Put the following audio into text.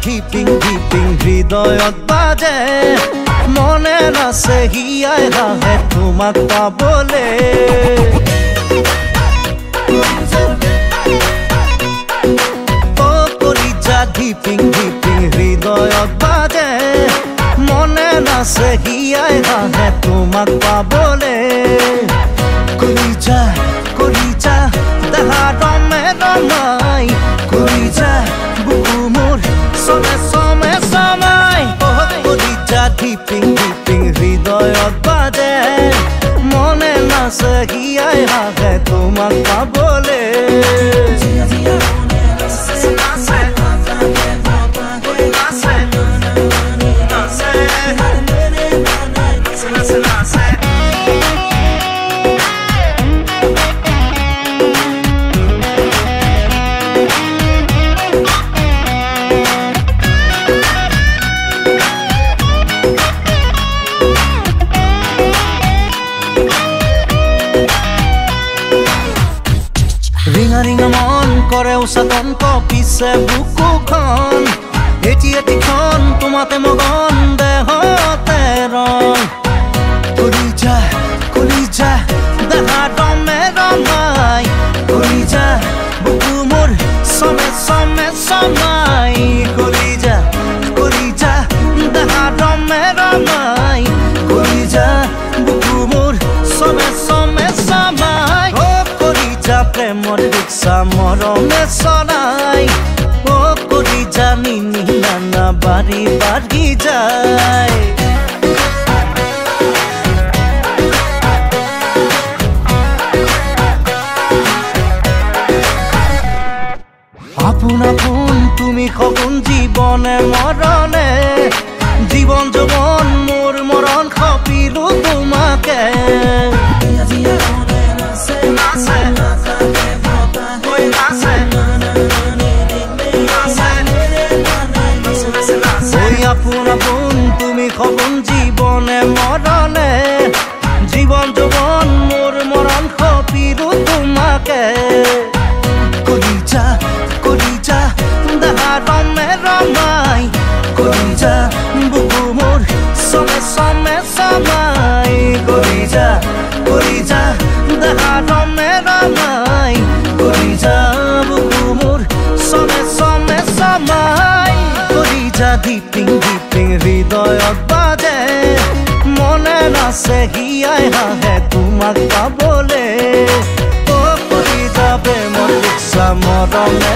ধিপিং ধিপিং হৃদয়ত বাজে মনে নাছে হিয়াই হাহে তোমাক পাবলে কলিজা ধিপিং ধিপিং হৃদয়ত বাজে মনে নাছে হিয়াই হাহে তোমাক পাবলে কলিজা কলিজা দেহা ৰমে ৰমাই কলিজা বুকু মোৰ some samai কলিজা ধিপিং ধিপিং হৃদয়ত বাজে মনে নাছে হিয়াই হাহে তোমাক পাবলে ৰিঙা ৰিঙা মন কৰে উচাতন্ত পিছে বুকুখন এটি এটিখন তোমাতে মগন দেহতে ৰং কলিজা কলিজা দেহা ৰমে ৰমাই কলিজা বুকু মোৰ চমে চমে চমাই কলিজা কলিজা দেহা ৰমে ৰমাই কলিজা বুকু মোৰ চমে চমে চমাই প্ৰেমৰ ৰিক্সা মৰমে চলাই কলিজা নিনি নানা বাঢ়ি বাঢ়ি যায় আপোন আপোন তুমি সপোন জীৱনে মৰণে জীৱন যৌৱন মোৰ মৰণ সপিলো তোমাকে আপোন আপোন তুমি সপোন জীৱনে মৰণে জীৱন যৌৱন মোৰ মৰণ সপিলো তোমাকে কলিজা কলিজা দেহা ৰমে ৰমাই কলিজা বুকু মোৰ চমে চমে চমাই কলিজা কলিজা দেহা ৰমে ৰমাই কলিজা বুকু মোৰ চমে চমে চমাই কলিজা ধিপিং ধিপিং হৃদয়ত বাজে মনে নাছে হিয়াই হাহে তোমাক পাবলে কলিজা প্ৰেমৰ ৰিক্সা মৰমে